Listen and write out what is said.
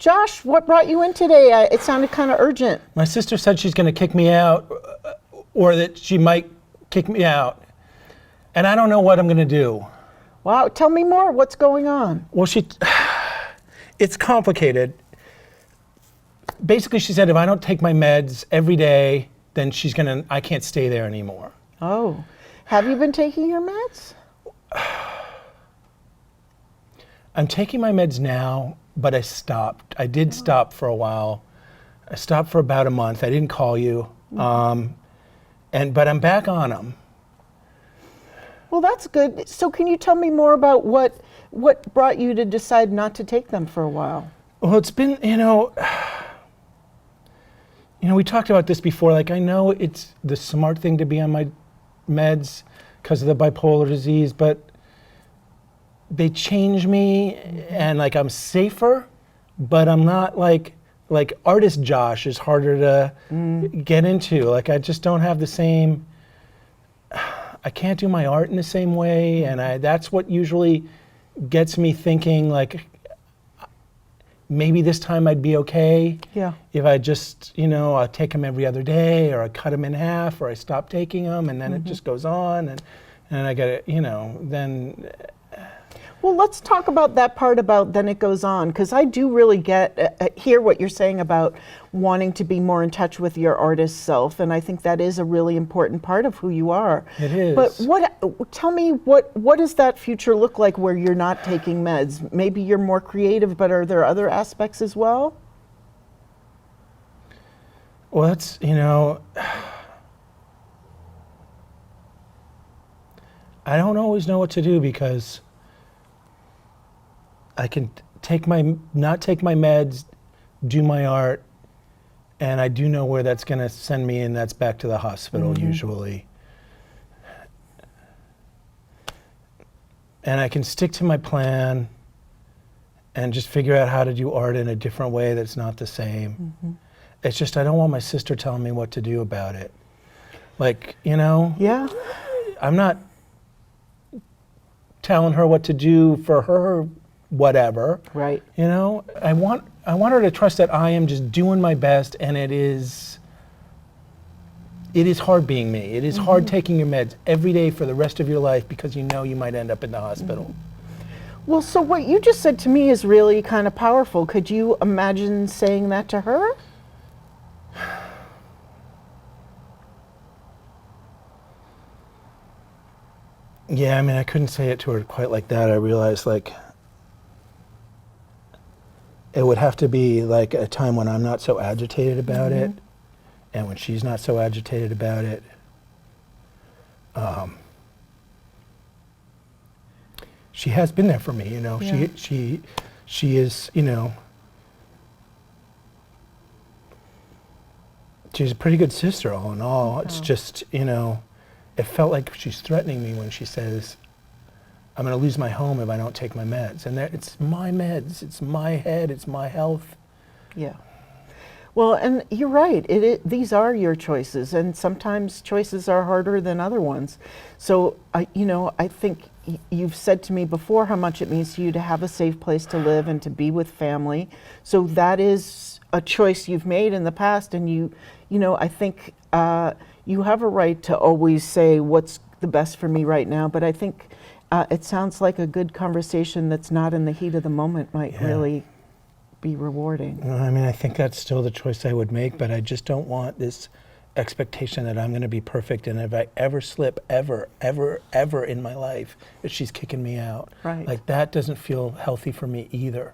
Josh, what brought you in today? It sounded kind of urgent. My sister said she's going to kick me out, or that she might kick me out. And I don't know what I'm going to do. Wow, tell me more. What's going on? Well, it's complicated. Basically, she said if I don't take my meds every day, then I can't stay there anymore. Oh, have you been taking your meds? I'm taking my meds now, but I stopped. I did stop for a while. I stopped for about a month. I didn't call you, but I'm back on them. Well, that's good. So can you tell me more about what brought you to decide not to take them for a while? Well, it's been, we talked about this before. Like, I know it's the smart thing to be on my meds because of the bipolar disease, but they change me, and like I'm safer, but I'm not like artist Josh is harder to get into. Like, I just don't have the same, I can't do my art in the same way, and that's what usually gets me thinking, like, maybe this time I'd be okay. Yeah. If I just, I take them every other day, or I cut them in half, or I stop taking them, and then it just goes on, and I got to, then. Well, let's talk about that part about then it goes on, because I do really hear what you're saying about wanting to be more in touch with your artist self, and I think that is a really important part of who you are. It is. But tell me, what does that future look like where you're not taking meds? Maybe you're more creative, but are there other aspects as well? Well, that's, I don't always know what to do, because I can not take my meds, do my art, and I do know where that's going to send me, and that's back to the hospital usually. And I can stick to my plan and just figure out how to do art in a different way that's not the same. It's just I don't want my sister telling me what to do about it. Like, Yeah. I'm not telling her what to do for her whatever. Right. I want her to trust that I am just doing my best, and it is hard being me. It is hard taking your meds every day for the rest of your life because you might end up in the hospital. Well, so what you just said to me is really kind of powerful. Could you imagine saying that to her? Yeah, I couldn't say it to her quite like that. I realized, it would have to be like a time when I'm not so agitated about it, and when she's not so agitated about it. She has been there for me, Yeah. She is, she's a pretty good sister, all in all. It's just, it felt like she's threatening me when she says, I'm going to lose my home if I don't take my meds. And it's my meds, it's my head, it's my health. Yeah. Well, and you're right. These are your choices, and sometimes choices are harder than other ones. So, I think you've said to me before how much it means to you to have a safe place to live and to be with family. So that is a choice you've made in the past, and I think you have a right to always say what's the best for me right now. But I think it sounds like a good conversation that's not in the heat of the moment might really be rewarding. I think that's still the choice I would make, but I just don't want this expectation that I'm going to be perfect, and if I ever slip, ever in my life, that she's kicking me out. Right. Like, that doesn't feel healthy for me either.